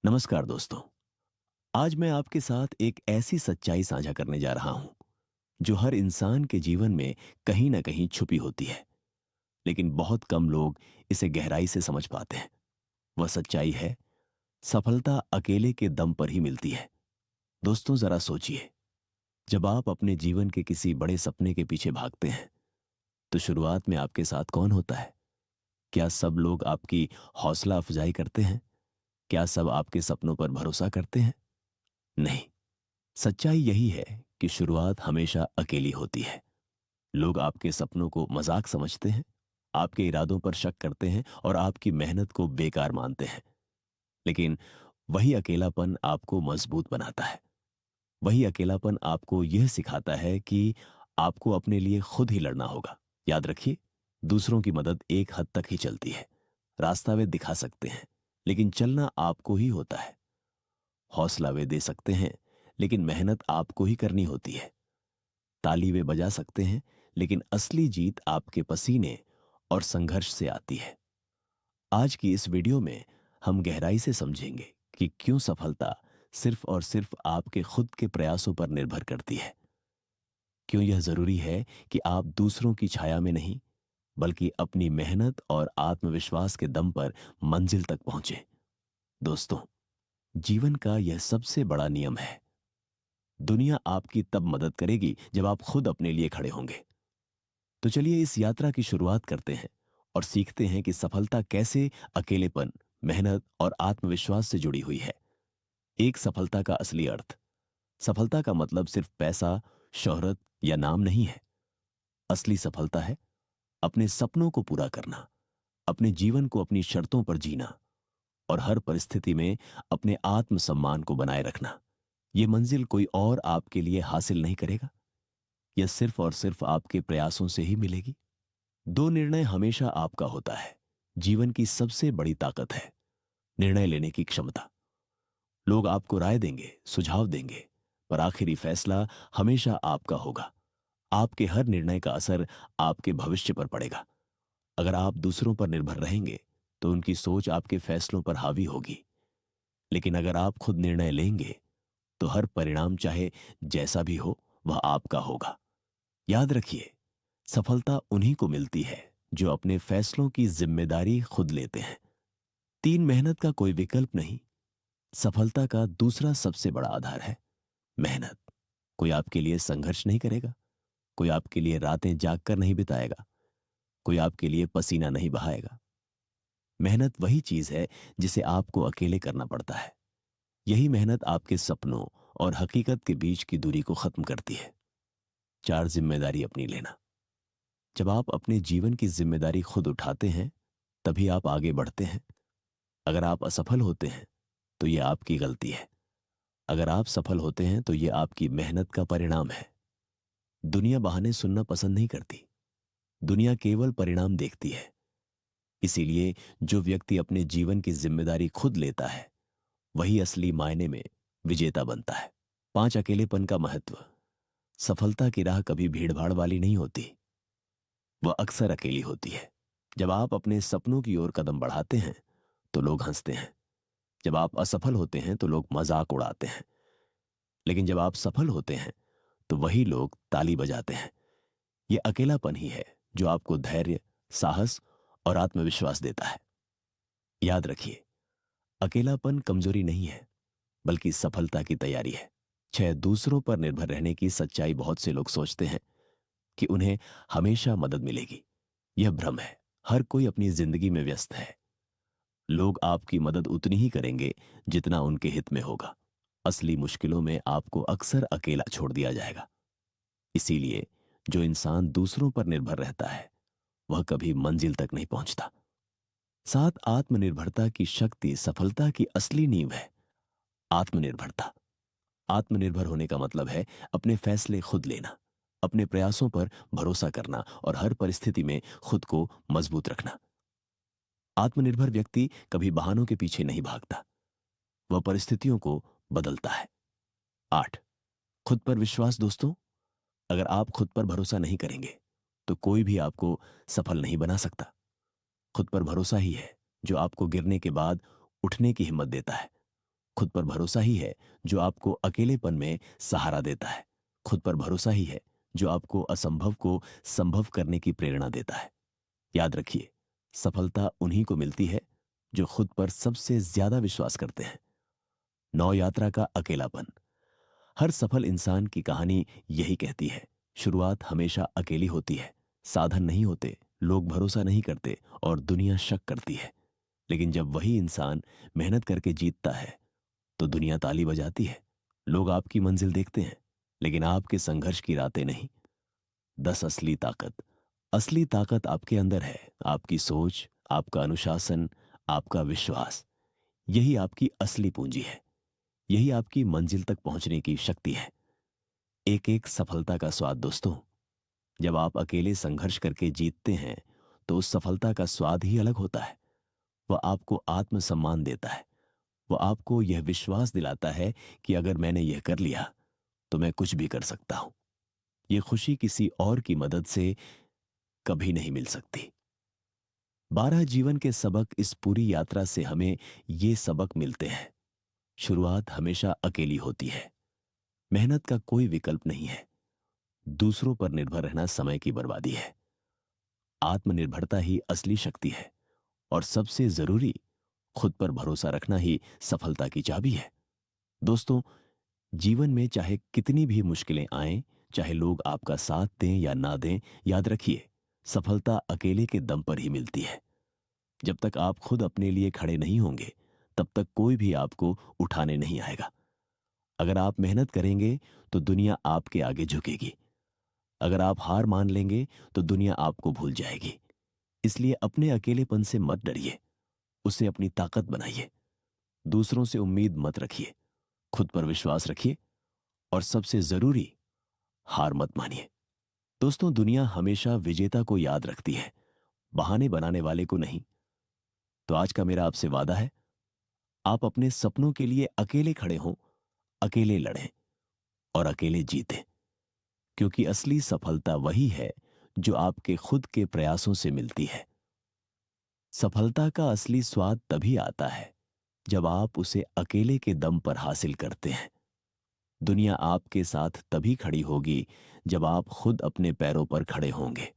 नमस्कार दोस्तों। आज मैं आपके साथ एक ऐसी सच्चाई साझा करने जा रहा हूं जो हर इंसान के जीवन में कहीं ना कहीं छुपी होती है, लेकिन बहुत कम लोग इसे गहराई से समझ पाते हैं। वह सच्चाई है, सफलता अकेले के दम पर ही मिलती है। दोस्तों, जरा सोचिए, जब आप अपने जीवन के किसी बड़े सपने के पीछे भागते हैं तो शुरुआत में आपके साथ कौन होता है? क्या सब लोग आपकी हौसला अफजाई करते हैं? क्या सब आपके सपनों पर भरोसा करते हैं? नहीं। सच्चाई यही है कि शुरुआत हमेशा अकेली होती है। लोग आपके सपनों को मजाक समझते हैं, आपके इरादों पर शक करते हैं और आपकी मेहनत को बेकार मानते हैं। लेकिन वही अकेलापन आपको मजबूत बनाता है। वही अकेलापन आपको यह सिखाता है कि आपको अपने लिए खुद ही लड़ना होगा। याद रखिए, दूसरों की मदद एक हद तक ही चलती है। रास्ता वे दिखा सकते हैं, लेकिन चलना आपको ही होता है। हौसला वे दे सकते हैं, लेकिन मेहनत आपको ही करनी होती है। ताली वे बजा सकते हैं, लेकिन असली जीत आपके पसीने और संघर्ष से आती है। आज की इस वीडियो में हम गहराई से समझेंगे कि क्यों सफलता सिर्फ और सिर्फ आपके खुद के प्रयासों पर निर्भर करती है। क्यों यह जरूरी है कि आप दूसरों की छाया में नहीं, बल्कि अपनी मेहनत और आत्मविश्वास के दम पर मंजिल तक पहुंचे। दोस्तों, जीवन का यह सबसे बड़ा नियम है। दुनिया आपकी तब मदद करेगी जब आप खुद अपने लिए खड़े होंगे। तो चलिए इस यात्रा की शुरुआत करते हैं और सीखते हैं कि सफलता कैसे अकेलेपन, मेहनत और आत्मविश्वास से जुड़ी हुई है। एक सफलता का असली अर्थ। सफलता का मतलब सिर्फ पैसा, शोहरत या नाम नहीं है। असली सफलता है अपने सपनों को पूरा करना, अपने जीवन को अपनी शर्तों पर जीना और हर परिस्थिति में अपने आत्मसम्मान को बनाए रखना। यह मंजिल कोई और आपके लिए हासिल नहीं करेगा। यह सिर्फ और सिर्फ आपके प्रयासों से ही मिलेगी। दो निर्णय हमेशा आपका होता है। जीवन की सबसे बड़ी ताकत है निर्णय लेने की क्षमता। लोग आपको राय देंगे, सुझाव देंगे, पर आखिरी फैसला हमेशा आपका होगा। आपके हर निर्णय का असर आपके भविष्य पर पड़ेगा। अगर आप दूसरों पर निर्भर रहेंगे तो उनकी सोच आपके फैसलों पर हावी होगी। लेकिन अगर आप खुद निर्णय लेंगे तो हर परिणाम, चाहे जैसा भी हो, वह आपका होगा। याद रखिए, सफलता उन्हीं को मिलती है जो अपने फैसलों की जिम्मेदारी खुद लेते हैं। तीन, मेहनत का कोई विकल्प नहीं। सफलता का दूसरा सबसे बड़ा आधार है मेहनत। कोई आपके लिए संघर्ष नहीं करेगा, कोई आपके लिए रातें जागकर नहीं बिताएगा, कोई आपके लिए पसीना नहीं बहाएगा। मेहनत वही चीज है जिसे आपको अकेले करना पड़ता है। यही मेहनत आपके सपनों और हकीकत के बीच की दूरी को खत्म करती है। चार, जिम्मेदारी अपनी लेना। जब आप अपने जीवन की जिम्मेदारी खुद उठाते हैं तभी आप आगे बढ़ते हैं। अगर आप असफल होते हैं तो यह आपकी गलती है। अगर आप सफल होते हैं तो यह आपकी मेहनत का परिणाम है। दुनिया बहाने सुनना पसंद नहीं करती। दुनिया केवल परिणाम देखती है। इसीलिए जो व्यक्ति अपने जीवन की जिम्मेदारी खुद लेता है वही असली मायने में विजेता बनता है। पांच, अकेलेपन का महत्व। सफलता की राह कभी भीड़भाड़ वाली नहीं होती, वह अक्सर अकेली होती है। जब आप अपने सपनों की ओर कदम बढ़ाते हैं तो लोग हंसते हैं। जब आप असफल होते हैं तो लोग मजाक उड़ाते हैं। लेकिन जब आप सफल होते हैं तो वही लोग ताली बजाते हैं। यह अकेलापन ही है जो आपको धैर्य, साहस और आत्मविश्वास देता है। याद रखिए, अकेलापन कमजोरी नहीं है, बल्कि सफलता की तैयारी है। छह, दूसरों पर निर्भर रहने की सच्चाई। बहुत से लोग सोचते हैं कि उन्हें हमेशा मदद मिलेगी। यह भ्रम है। हर कोई अपनी जिंदगी में व्यस्त है। लोग आपकी मदद उतनी ही करेंगे जितना उनके हित में होगा। असली मुश्किलों में आपको अक्सर अकेला छोड़ दिया जाएगा। इसीलिए जो इंसान दूसरों पर निर्भर रहता है वह कभी मंजिल तक नहीं पहुंचता। सात, आत्मनिर्भरता की शक्ति सफलता की असली नींव है। आत्मनिर्भरता। आत्मनिर्भर होने का मतलब है अपने फैसले खुद लेना, अपने प्रयासों पर भरोसा करना और हर परिस्थिति में खुद को मजबूत रखना। आत्मनिर्भर व्यक्ति कभी बहानों के पीछे नहीं भागता, वह परिस्थितियों को बदलता है। आठ, खुद पर विश्वास। दोस्तों, अगर आप खुद पर भरोसा नहीं करेंगे तो कोई भी आपको सफल नहीं बना सकता। खुद पर भरोसा ही है जो आपको गिरने के बाद उठने की हिम्मत देता है। खुद पर भरोसा ही है जो आपको अकेलेपन में सहारा देता है। खुद पर भरोसा ही है जो आपको असंभव को संभव करने की प्रेरणा देता है। याद रखिए, सफलता उन्हीं को मिलती है जो खुद पर सबसे ज्यादा विश्वास करते हैं। नौ यात्रा का अकेलापन। हर सफल इंसान की कहानी यही कहती है, शुरुआत हमेशा अकेली होती है। साधन नहीं होते, लोग भरोसा नहीं करते और दुनिया शक करती है। लेकिन जब वही इंसान मेहनत करके जीतता है तो दुनिया ताली बजाती है। लोग आपकी मंजिल देखते हैं लेकिन आपके संघर्ष की रातें नहीं। 10 असली ताकत। असली ताकत आपके अंदर है, आपकी सोच, आपका अनुशासन, आपका विश्वास। यही आपकी असली पूंजी है। यही आपकी मंजिल तक पहुंचने की शक्ति है। एक एक सफलता का स्वाद दोस्तों। जब आप अकेले संघर्ष करके जीतते हैं तो उस सफलता का स्वाद ही अलग होता है। वह आपको आत्मसम्मान देता है। वह आपको यह विश्वास दिलाता है कि अगर मैंने यह कर लिया तो मैं कुछ भी कर सकता हूं। यह खुशी किसी और की मदद से कभी नहीं मिल सकती। 12 जीवन के सबक। इस पूरी यात्रा से हमें ये सबक मिलते हैं। शुरुआत हमेशा अकेली होती है। मेहनत का कोई विकल्प नहीं है। दूसरों पर निर्भर रहना समय की बर्बादी है। आत्मनिर्भरता ही असली शक्ति है और सबसे जरूरी, खुद पर भरोसा रखना ही सफलता की चाबी है। दोस्तों, जीवन में चाहे कितनी भी मुश्किलें आएं, चाहे लोग आपका साथ दें या ना दें, याद रखिए, सफलता अकेले के दम पर ही मिलती है। जब तक आप खुद अपने लिए खड़े नहीं होंगे तब तक कोई भी आपको उठाने नहीं आएगा। अगर आप मेहनत करेंगे तो दुनिया आपके आगे झुकेगी। अगर आप हार मान लेंगे तो दुनिया आपको भूल जाएगी। इसलिए अपने अकेलेपन से मत डरिए, उसे अपनी ताकत बनाइए। दूसरों से उम्मीद मत रखिए, खुद पर विश्वास रखिए और सबसे जरूरी, हार मत मानिए। दोस्तों, दुनिया हमेशा विजेता को याद रखती है, बहाने बनाने वाले को नहीं। तो आज का मेरा आपसे वादा है, आप अपने सपनों के लिए अकेले खड़े हों, अकेले लड़ें और अकेले जीतें। क्योंकि असली सफलता वही है जो आपके खुद के प्रयासों से मिलती है। सफलता का असली स्वाद तभी आता है जब आप उसे अकेले के दम पर हासिल करते हैं। दुनिया आपके साथ तभी खड़ी होगी जब आप खुद अपने पैरों पर खड़े होंगे।